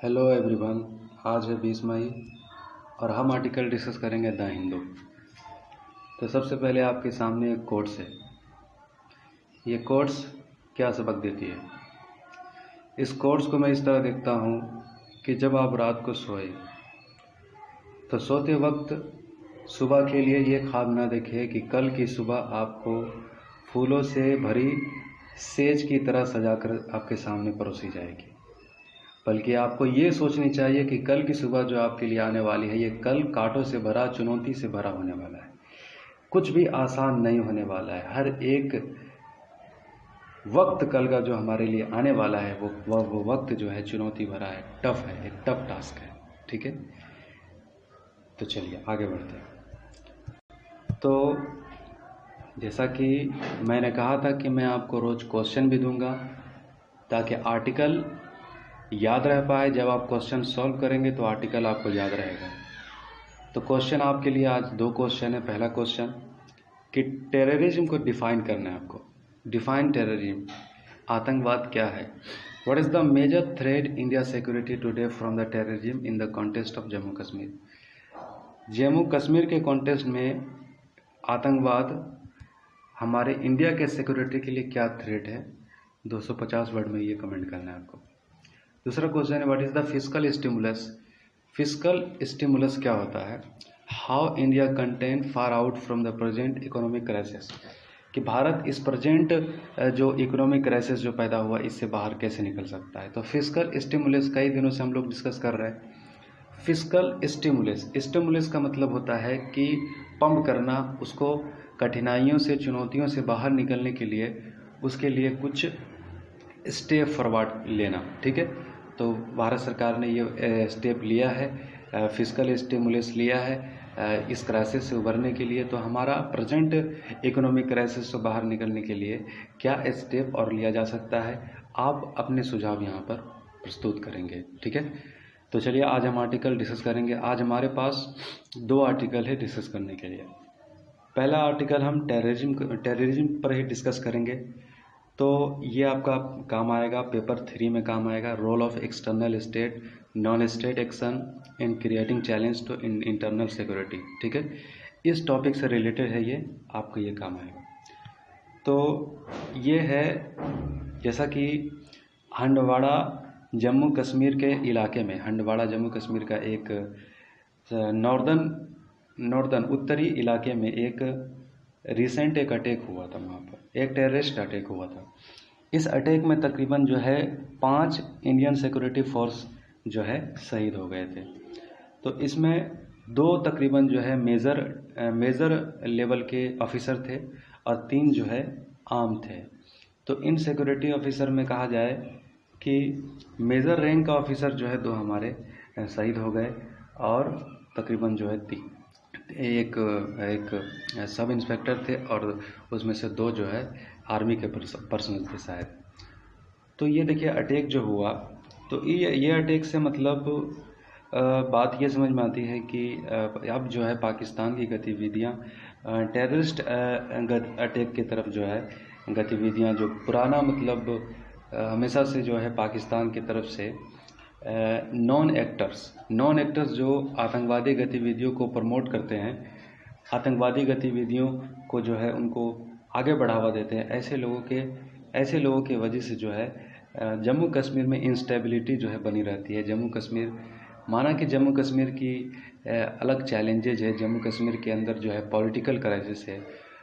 Hello everyone. आज है 20 मई और हम आर्टिकल डिस्कस करेंगे द हिंदू। तो सबसे पहले आपके सामने एक कोट्स है। ये कोट्स क्या सबक देती है? इस कोट्स को मैं इस तरह देखता हूँ कि जब आप रात को सोए तो सोते वक्त सुबह के लिए ये ख्वाब ना देखें कि कल की सुबह आपको फूलों से भरी सेज की तरह सजाकर आपके सामने परोसी जाएगी, बल्कि आपको ये सोचनी चाहिए कि कल की सुबह जो आपके लिए आने वाली है, ये कल कांटों से भरा, चुनौती से भरा होने वाला है। कुछ भी आसान नहीं होने वाला है। हर एक वक्त कल का जो हमारे लिए आने वाला है वो वक्त जो है चुनौती भरा है, टफ है, एक टफ टास्क है। ठीक है, तो चलिए आगे बढ़ते हैं। तो जैसा कि मैंने कहा था कि मैं आपको रोज़ क्वेश्चन भी दूंगा ताकि आर्टिकल याद रह पाए। जब आप क्वेश्चन सॉल्व करेंगे तो आर्टिकल आपको याद रहेगा। तो क्वेश्चन आपके लिए आज 2 क्वेश्चन है। पहला क्वेश्चन कि टेररिज्म को डिफाइन करना है आपको। डिफाइन टेररिज्म, आतंकवाद क्या है? What is the major threat India security today from the terrorism in the context of Jammu Kashmir? Jammu Kashmir के कॉन्टेक्स्ट में आतंकवाद हमारे इंडिया के सिक्योरिटी के लिए क्या थ्रेट है? 250 वर्ड में ये कमेंट करना है आपको। दूसरा क्वेश्चन है what is the fiscal stimulus? Fiscal stimulus क्या होता है? How India contain far out from the present economic crisis, कि भारत इस प्रेजेंट जो इकोनॉमिक क्राइसिस जो पैदा हुआ इससे बाहर कैसे निकल सकता है। तो फिस्कल स्टिमुलस कई दिनों से हम लोग डिस्कस कर रहे हैं। फिस्कल स्टिमुलस, स्टिमुलस का मतलब होता है कि पंप करना, उसको कठिनाइयों से, चुनौतियों से बाहर निकलने के लिए उसके लिए कुछ स्टेप फॉरवर्ड लेना। ठीक है, तो भारत सरकार ने ये स्टेप लिया है, फिस्कल स्टिमुलस लिया है इस क्राइसिस से उभरने के लिए। तो हमारा प्रेजेंट इकोनॉमिक क्राइसिस से बाहर निकलने के लिए क्या स्टेप और लिया जा सकता है, आप अपने सुझाव यहाँ पर प्रस्तुत करेंगे। ठीक है, तो चलिए आज हम आर्टिकल डिस्कस करेंगे। आज हमारे पास 2 आर्टिकल है डिस्कस करने के लिए। पहला आर्टिकल हम टेररिज्म पर ही डिस्कस करेंगे। तो ये आपका काम आएगा, पेपर 3 में काम आएगा। Role of external state non state action in creating challenge to internal security. ठीक है, इस टॉपिक से रिलेटेड है ये, आपको ये काम आएगा। तो ये है जैसा कि हंदवाड़ा जम्मू कश्मीर के इलाके में, हंदवाड़ा जम्मू कश्मीर का एक नॉर्दर्न उत्तरी इलाके में एक रिसेंट एक अटैक हुआ था। वहाँ पर एक टेररिस्ट अटैक हुआ था। इस अटैक में तकरीबन जो है 5 इंडियन सिक्योरिटी फोर्स जो है शहीद हो गए थे। तो इसमें 2 तकरीबन जो है मेजर लेवल के ऑफिसर थे और 3 जो है आम थे। तो इन सिक्योरिटी ऑफिसर में कहा जाए कि मेजर रैंक का ऑफिसर जो है 2 हमारे शहीद हो गए और तकरीबन जो है एक सब इंस्पेक्टर थे और उसमें से 2 जो है आर्मी के पर्सनल थे शायद। तो ये देखिए अटैक जो हुआ, तो ये अटैक से मतलब बात ये समझ में आती है कि अब जो है पाकिस्तान की गतिविधियां टेररिस्ट अटैक की तरफ जो है गतिविधियां, जो पुराना मतलब हमेशा से जो है पाकिस्तान की तरफ से नॉन एक्टर्स जो आतंकवादी गतिविधियों को प्रमोट करते हैं, आतंकवादी गतिविधियों को जो है उनको आगे बढ़ावा देते हैं, ऐसे लोगों के वजह से जो है जम्मू कश्मीर में इंस्टेबिलिटी जो है बनी रहती है। जम्मू कश्मीर, माना कि जम्मू कश्मीर की अलग चैलेंजेज है, जम्मू कश्मीर के अंदर जो है पॉलिटिकल क्राइसिस है।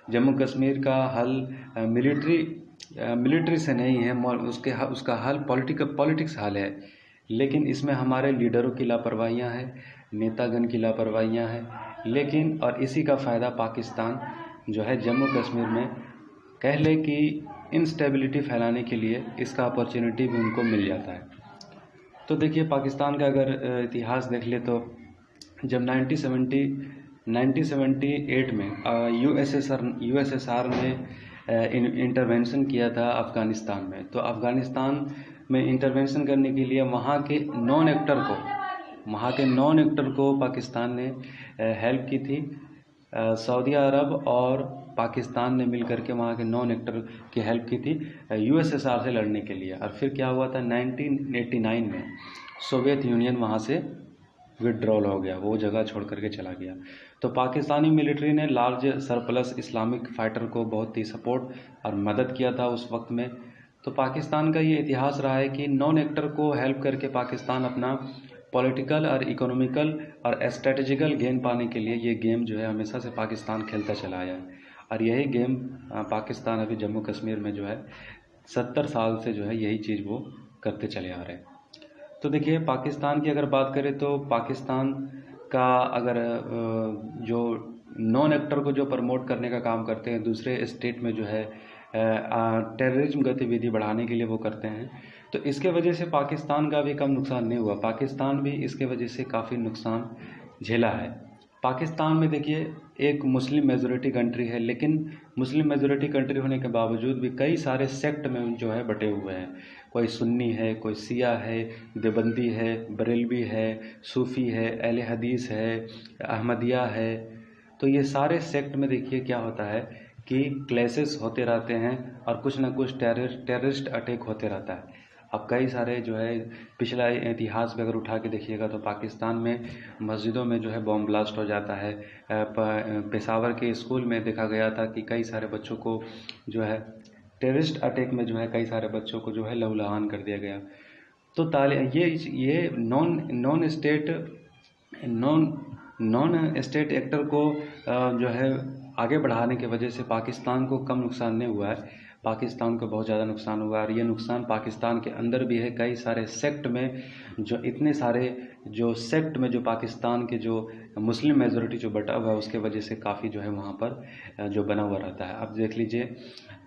जम्मू कश्मीर का हल मिलिट्री से नहीं है, उसका हल पॉलिटिक्स हल है। लेकिन इसमें हमारे लीडरों की लापरवाहियां हैं, नेतागण की लापरवाहियां हैं। लेकिन और इसी का फ़ायदा पाकिस्तान जो है जम्मू कश्मीर में कह ले कि इंस्टेबिलिटी फैलाने के लिए इसका अपॉर्चुनिटी भी उनको मिल जाता है। तो देखिए पाकिस्तान का अगर इतिहास देख ले तो जब 1978 में यूएसएसआर ने इंटरवेंशन किया था अफ़गानिस्तान में, तो अफ़गानिस्तान में इंटरवेंशन करने के लिए वहाँ के नॉन एक्टर को पाकिस्तान ने हेल्प की थी। सऊदी अरब और पाकिस्तान ने मिल करके वहाँ के नॉन एक्टर की हेल्प की थी यूएसएसआर से लड़ने के लिए। और फिर क्या हुआ था 1989 में सोवियत यूनियन वहाँ से विड्रॉल हो गया, वो जगह छोड़ करके चला गया। तो पाकिस्तानी मिलिट्री ने लार्ज सरप्लस इस्लामिक फाइटर को बहुत ही सपोर्ट और मदद किया था उस वक्त में। तो पाकिस्तान का ये इतिहास रहा है कि नॉन एक्टर को हेल्प करके पाकिस्तान अपना पॉलिटिकल और इकोनॉमिकल और स्ट्रेटेजिकल गेन पाने के लिए ये गेम जो है हमेशा से पाकिस्तान खेलता चला आया है। और यही गेम पाकिस्तान अभी जम्मू कश्मीर में जो है 70 साल से जो है यही चीज़ वो करते चले आ रहे हैं। तो देखिए पाकिस्तान की अगर बात करें तो पाकिस्तान का अगर जो नॉन एक्टर को जो प्रमोट करने का काम करते हैं दूसरे स्टेट में जो है टेररिज्म गतिविधि बढ़ाने के लिए वो करते हैं, तो इसके वजह से पाकिस्तान का भी कम नुकसान नहीं हुआ। पाकिस्तान भी इसके वजह से काफ़ी नुकसान झेला है। पाकिस्तान में देखिए एक मुस्लिम मेजॉरिटी कंट्री है, लेकिन मुस्लिम मेजॉरिटी कंट्री होने के बावजूद भी कई सारे सेक्ट में जो है बटे हुए हैं। कोई सुन्नी है, कोई शिया है, देवबंदी है, बरेलवी है, सूफ़ी है, अहले हदीस है, अहमदिया है। तो ये सारे सेक्ट में देखिए क्या होता है कि क्लैशेस होते रहते हैं और कुछ ना कुछ टेररिस्ट अटैक होते रहता है। अब कई सारे जो है पिछला इतिहास भी अगर उठा के देखिएगा तो पाकिस्तान में मस्जिदों में जो है बॉम्ब ब्लास्ट हो जाता है। पेशावर के स्कूल में देखा गया था कि कई सारे बच्चों को जो है टेररिस्ट अटैक में जो है कई सारे बच्चों को जो है लहूलुहान कर दिया गया। तो ये नॉन स्टेट एक्टर को जो है आगे बढ़ाने की वजह से पाकिस्तान को कम नुकसान नहीं हुआ है, पाकिस्तान को बहुत ज़्यादा नुकसान हुआ है। और ये नुकसान पाकिस्तान के अंदर भी है। कई सारे सेक्ट में जो इतने सारे जो सेक्ट में जो पाकिस्तान के जो मुस्लिम मेजॉरिटी जो बटा हुआ है उसके वजह से काफ़ी जो है वहाँ पर जो बना हुआ रहता है। अब देख लीजिए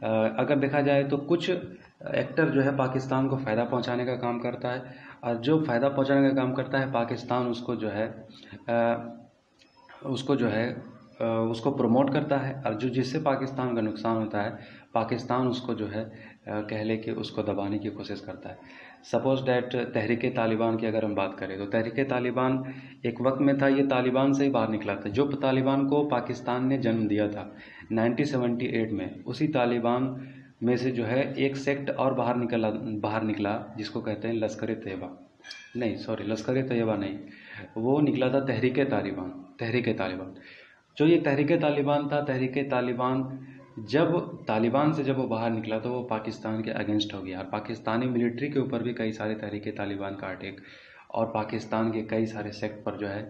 अगर देखा जाए तो कुछ एक्टर जो है पाकिस्तान को फ़ायदा पहुँचाने का काम करता है, और जो फ़ायदा पहुँचाने का काम करता है पाकिस्तान उसको जो है उसको प्रमोट करता है। और जो जिससे पाकिस्तान का नुकसान होता है पाकिस्तान उसको जो है कह ले कि उसको दबाने की कोशिश करता है। सपोज डैट तहरीक तालिबान की अगर हम बात करें तो तहरीक तालिबान एक वक्त में था, ये तालिबान से ही बाहर निकला था। जो तालिबान को पाकिस्तान ने जन्म दिया था 1978 में, उसी तालिबान में से जो है एक सेक्ट और बाहर निकला जिसको कहते हैं लश्कर तैयबा लश्कर तैयबा नहीं, वो निकला था तहरीक तालिबान। जो ये तहरीक तालिबान था, तहरीक तालिबान जब तालिबान से जब वो बाहर निकला तो वो पाकिस्तान के अगेंस्ट हो गया। और पाकिस्तानी मिलिट्री के ऊपर भी कई सारे तहरीक तालिबान का अटैक, और पाकिस्तान के कई सारे सेक्ट पर जो है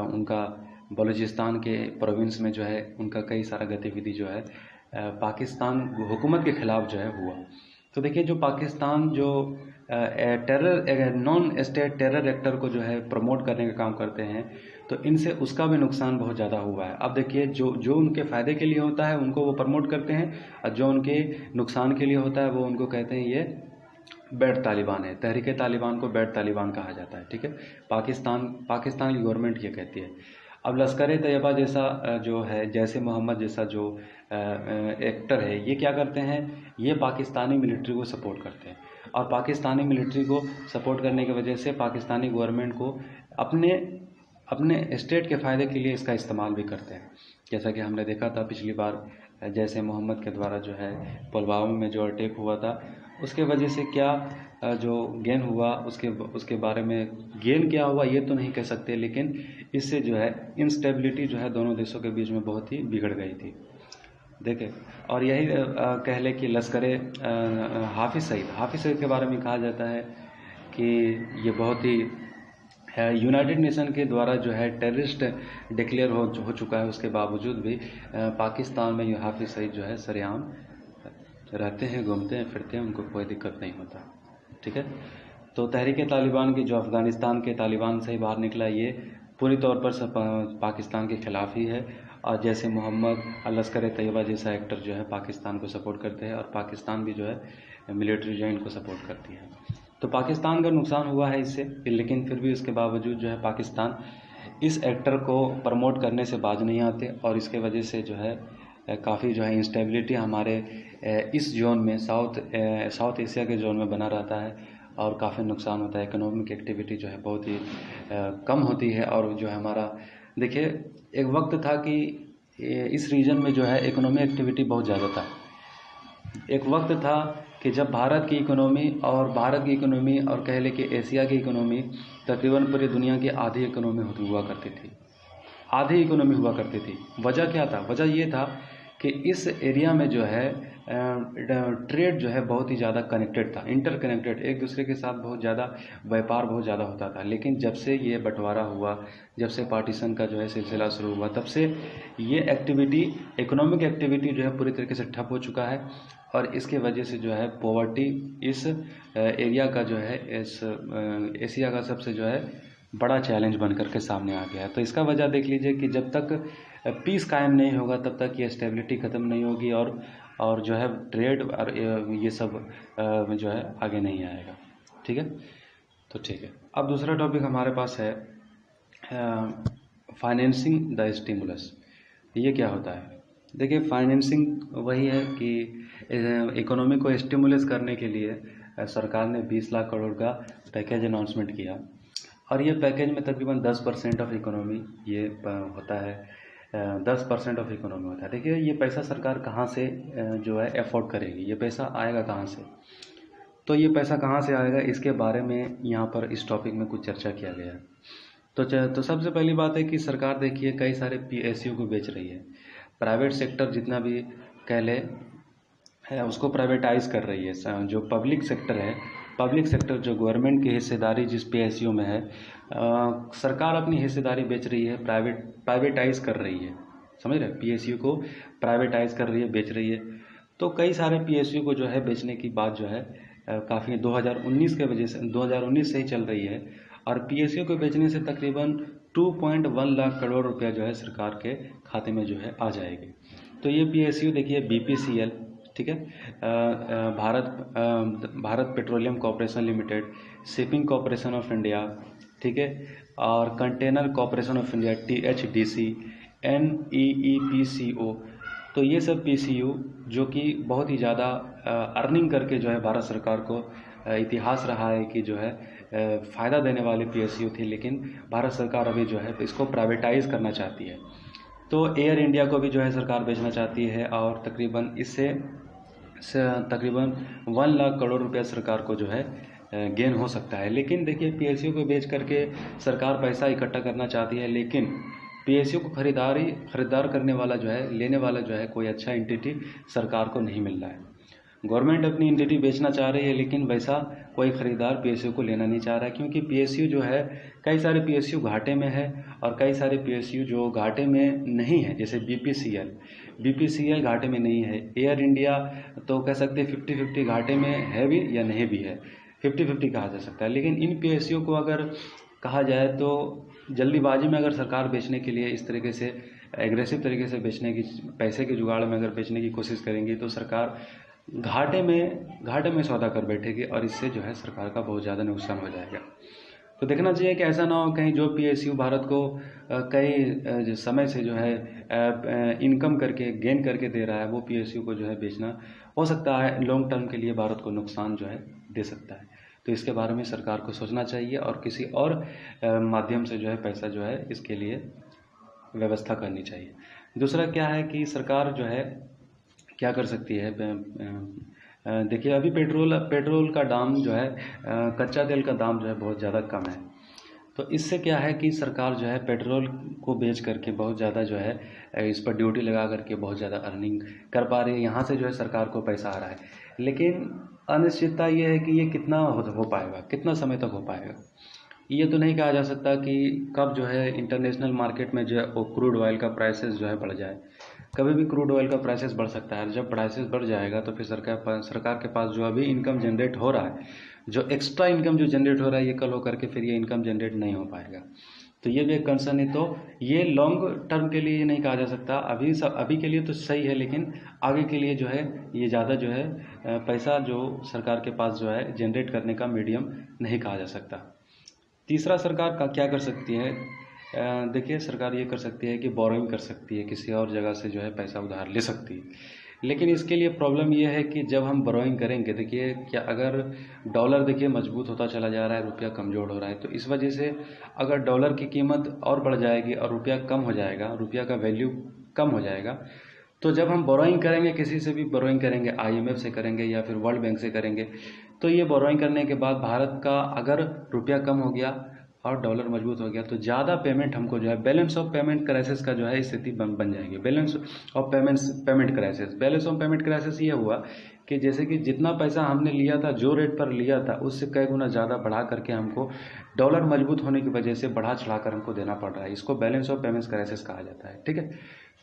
उनका बलूचिस्तान के प्रोविंस में जो है उनका कई सारा गतिविधि जो है पाकिस्तान हुकूमत के ख़िलाफ़ जो है हुआ। तो देखिए जो पाकिस्तान जो नॉन स्टेट टेरर एक्टर को जो है प्रमोट करने का काम करते हैं तो इनसे उसका भी नुकसान बहुत ज़्यादा हुआ है। अब देखिए जो उनके फ़ायदे के लिए होता है उनको वो प्रमोट करते हैं, और जो उनके नुकसान के लिए होता है वो उनको कहते हैं ये बैड तालिबान है। तहरीक तालिबान को बैड तालिबान कहा जाता है, ठीक है। पाकिस्तान की गवर्नमेंट ये कहती है। अब लश्कर तैयबा जैसा जो है, जैसे मोहम्मद जैसा जो एक्टर है, ये क्या करते हैं, ये पाकिस्तानी मिलिट्री को सपोर्ट करते हैं। और पाकिस्तानी मिलिट्री को सपोर्ट करने की वजह से पाकिस्तानी गवर्नमेंट को अपने स्टेट के फ़ायदे के लिए इसका इस्तेमाल भी करते हैं। जैसा कि हमने देखा था पिछली बार, जैसे मोहम्मद के द्वारा जो है पुलवामा में जो अटैक हुआ था, उसके वजह से क्या जो गेन हुआ उसके बारे में गेन क्या हुआ ये तो नहीं कह सकते, लेकिन इससे जो है इंस्टेबिलिटी जो है दोनों देशों के बीच में बहुत ही बिगड़ गई थी, देखें। और यही कह ले कि लश्कर हाफिज़ सईद के बारे में कहा जाता है कि ये बहुत ही यूनाइटेड नेशन के द्वारा जो है टेररिस्ट डिक्लेयर हो चुका है, उसके बावजूद भी पाकिस्तान में ये हाफिज़ सईद जो है सरेआम रहते हैं, घूमते हैं, फिरते हैं, उनको कोई दिक्कत नहीं होता, ठीक है। तो तहरीक तालिबान की जो अफ़गानिस्तान के तालिबान से ही बाहर निकला, ये पूरी तौर पर सब पाकिस्तान के ख़िलाफ़ ही है। और जैसे मोहम्मद लश्कर तैयबा जैसा एक्टर जो है पाकिस्तान को सपोर्ट करते हैं, और पाकिस्तान भी जो है मिलिट्री जो है इनको सपोर्ट करती है। तो पाकिस्तान का नुकसान हुआ है इससे, लेकिन फिर भी उसके बावजूद जो है पाकिस्तान इस एक्टर को प्रमोट करने से बाज नहीं आते, और इसके वजह से जो है काफ़ी जो है इंस्टेबिलिटी हमारे इस जोन में साउथ एशिया के जोन में बना रहता है, और काफ़ी नुकसान होता है। इकोनॉमिक एक्टिविटी जो है बहुत ही कम होती है। और जो है हमारा देखिए एक वक्त था कि इस रीजन में जो है इकोनॉमी एक्टिविटी बहुत ज़्यादा था। एक वक्त था कि जब भारत की इकोनॉमी और कह लें कि एशिया की इकोनॉमी तकरीबन पूरी दुनिया की आधी इकोनॉमी हुआ करती थी, आधी इकोनॉमी हुआ करती थी। वजह क्या था? वजह ये था कि इस एरिया में जो है ट्रेड जो है बहुत ही ज़्यादा कनेक्टेड था, इंटरकनेक्टेड, एक दूसरे के साथ बहुत ज़्यादा व्यापार बहुत ज़्यादा होता था। लेकिन जब से ये बंटवारा हुआ, जब से पार्टीशन का जो है सिलसिला शुरू हुआ, तब से ये एक्टिविटी, इकोनॉमिक एक्टिविटी जो है पूरी तरीके से ठप हो चुका है। और इसके वजह से जो है पॉवर्टी इस एरिया का जो है, इस एशिया का सबसे जो है बड़ा चैलेंज बन करके सामने आ गया है। तो इसका वजह देख लीजिए कि जब तक पीस कायम नहीं होगा तब तक ये स्टेबिलिटी ख़त्म नहीं होगी और जो है ट्रेड और ये सब जो है आगे नहीं आएगा। ठीक है, तो ठीक है। अब दूसरा टॉपिक हमारे पास है फाइनेंसिंग द स्टिमुलस। ये क्या होता है? देखिए, फाइनेंसिंग वही है कि इकोनॉमी को स्टिमुलस करने के लिए सरकार ने 20 लाख करोड़ का पैकेज अनाउंसमेंट किया, और ये पैकेज में तकरीबन 10% ऑफ इकोनॉमी ये होता है, 10% ऑफ इकोनॉमी होता है। देखिए, ये पैसा सरकार कहाँ से जो है अफोर्ड करेगी, ये पैसा आएगा कहाँ से? तो ये पैसा कहाँ से आएगा, इसके बारे में यहाँ पर इस टॉपिक में कुछ चर्चा किया गया है। तो सबसे पहली बात है कि सरकार देखिए कई सारे PSU को बेच रही है। प्राइवेट सेक्टर जितना भी कह ले है उसको प्राइवेटाइज कर रही है। जो पब्लिक सेक्टर है, पब्लिक सेक्टर जो गवर्नमेंट की हिस्सेदारी जिस PSU में है, सरकार अपनी हिस्सेदारी बेच रही है, प्राइवेटाइज कर रही है। समझ रहे? PSU को प्राइवेटाइज कर रही है, बेच रही है। तो कई सारे PSU को जो है बेचने की बात जो है काफ़ी 2019 के वजह से 2019 से ही चल रही है, और PSU को बेचने से तकरीबन 2.1 लाख करोड़ रुपया जो है सरकार के खाते में जो है आ जाएगी। तो ये PSU देखिए BPCL, ठीक है, Bharat petroleum corporation limited, shipping corporation of India, ठीक है, और container corporation of India THDC, NEEPCO। तो ये सब PSU जो कि बहुत ही ज़्यादा अर्निंग करके जो है भारत सरकार को इतिहास रहा है कि जो है फ़ायदा देने वाले PSU थी, लेकिन भारत सरकार अभी जो है इसको प्राइवेटाइज़ करना चाहती है। तो एयर इंडिया को भी जो है सरकार बेचना चाहती है, और तकरीबन इससे तकरीबन 1 लाख करोड़ रुपया सरकार को जो है गेन हो सकता है। लेकिन देखिए, PSU को बेच करके सरकार पैसा इकट्ठा करना चाहती है, लेकिन PSU को खरीदार करने वाला जो है, लेने वाला जो है, कोई अच्छा एंटिटी सरकार को नहीं मिल रहा है। गवर्नमेंट अपनी एंटिटी बेचना चाह रही है, लेकिन वैसा कोई ख़रीदार PSU को लेना नहीं चाह रहा है, क्योंकि PSU जो है, कई सारे PSU घाटे में है और कई सारे PSU जो घाटे में नहीं है, जैसे BPCL घाटे में नहीं है। एयर इंडिया तो कह सकते हैं 50-50 घाटे में है भी या नहीं भी है, 50-50 कहा जा सकता है। लेकिन इन PSU को अगर कहा जाए तो जल्दीबाजी में अगर सरकार बेचने के लिए इस तरीके से एग्रेसिव तरीके से बेचने की, पैसे के जुगाड़ में अगर बेचने की कोशिश करेंगी, तो सरकार घाटे में सौदा कर बैठेगी, और इससे जो है सरकार का बहुत ज़्यादा नुकसान हो जाएगा। तो देखना चाहिए कि ऐसा ना हो कहीं जो PSU भारत को कई समय से जो है इनकम करके, गेन करके दे रहा है, वो PSU को जो है बेचना हो सकता है लॉन्ग टर्म के लिए भारत को नुकसान जो है दे सकता है। तो इसके बारे में सरकार को सोचना चाहिए और किसी और माध्यम से जो है पैसा जो है इसके लिए व्यवस्था करनी चाहिए। दूसरा क्या है कि सरकार जो है क्या कर सकती है? देखिए, अभी पेट्रोल का दाम जो है, कच्चा तेल का दाम जो है बहुत ज़्यादा कम है। तो इससे क्या है कि सरकार जो है पेट्रोल को बेच करके बहुत ज़्यादा जो है इस पर ड्यूटी लगा करके बहुत ज़्यादा अर्निंग कर पा रही है, यहाँ से जो है सरकार को पैसा आ रहा है। लेकिन अनिश्चितता ये है कि ये कितना हो पाएगा, कितना समय तक हो पाएगा, ये तो नहीं कहा जा सकता कि कब जो है इंटरनेशनल मार्केट में जो है वो क्रूड ऑयल का प्राइसेस जो है बढ़ जाए। कभी भी क्रूड ऑयल का प्राइसेस बढ़ सकता है। जब प्राइसेस बढ़ जाएगा तो फिर सरकार के पास जो अभी इनकम जनरेट हो रहा है, जो एक्स्ट्रा इनकम जो जनरेट हो रहा है, ये कल होकर के फिर ये इनकम जनरेट नहीं हो पाएगा। तो ये भी एक कंसर्न है। तो ये लॉन्ग टर्म के लिए नहीं कहा जा सकता, अभी के लिए तो सही है, लेकिन आगे के लिए जो है ये ज़्यादा जो है पैसा जो सरकार के पास जो है जनरेट करने का मीडियम नहीं कहा जा सकता। तीसरा सरकार का क्या कर सकती है? देखिए, सरकार ये कर सकती है कि बोरोइंग कर सकती है, किसी और जगह से जो है पैसा उधार ले सकती है। लेकिन इसके लिए प्रॉब्लम ये है कि जब हम बोरोइंग करेंगे, देखिए क्या अगर डॉलर देखिए मजबूत होता चला जा रहा है, रुपया कमज़ोर हो रहा है, तो इस वजह से अगर डॉलर की कीमत और बढ़ जाएगी और रुपया कम हो जाएगा, रुपया का वैल्यू कम हो जाएगा। तो जब हम बोरोइंग करेंगे, किसी से भी बोरोइंग करेंगे, IMF से करेंगे या फिर वर्ल्ड बैंक से करेंगे, तो ये बोरोइंग करने के बाद भारत का अगर रुपया कम हो गया और डॉलर मजबूत हो गया तो ज़्यादा पेमेंट हमको जो है बैलेंस ऑफ पेमेंट क्राइसिस का जो है स्थिति बन जाएगी। Balance of payment crisis, balance of payment crisis ये हुआ कि जैसे कि जितना पैसा हमने लिया था, जो रेट पर लिया था, उससे कई गुना ज़्यादा बढ़ा करके हमको डॉलर मजबूत होने की वजह से बढ़ा चढ़ा कर हमको देना पड़ रहा है। इसको बैलेंस ऑफ पेमेंट्स क्राइसिस कहा जाता है। ठीक है,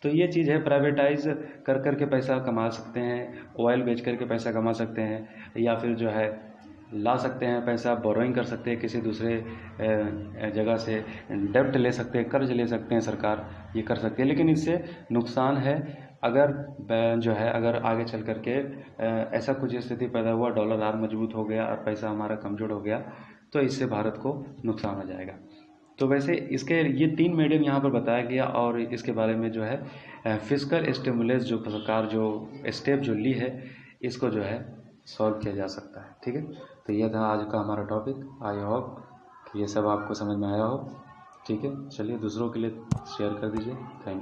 तो ये चीज़ है। प्राइवेटाइज कर करके पैसा कमा सकते हैं, ऑयल बेच करके पैसा कमा सकते हैं, या फिर जो है ला सकते हैं पैसा, बोरोइंग कर सकते हैं किसी दूसरे जगह से, डेब्ट ले सकते हैं, कर्ज ले सकते हैं, सरकार ये कर सकती है। लेकिन इससे नुकसान है, अगर जो है अगर आगे चल करके ऐसा कुछ स्थिति पैदा हुआ, डॉलर और मजबूत हो गया और पैसा हमारा कमज़ोर हो गया, तो इससे भारत को नुकसान हो जाएगा। तो वैसे इसके ये 3 मीडियम यहाँ पर बताया गया, और इसके बारे में जो है फिस्कल स्टिमुलस जो सरकार जो स्टेप जो ली है, इसको जो है सॉल्व किया जा सकता है। ठीक है, तो यह था आज का हमारा टॉपिक। आई होप कि ये सब आपको समझ में आया हो। ठीक है, चलिए दूसरों के लिए शेयर कर दीजिए। Thank you.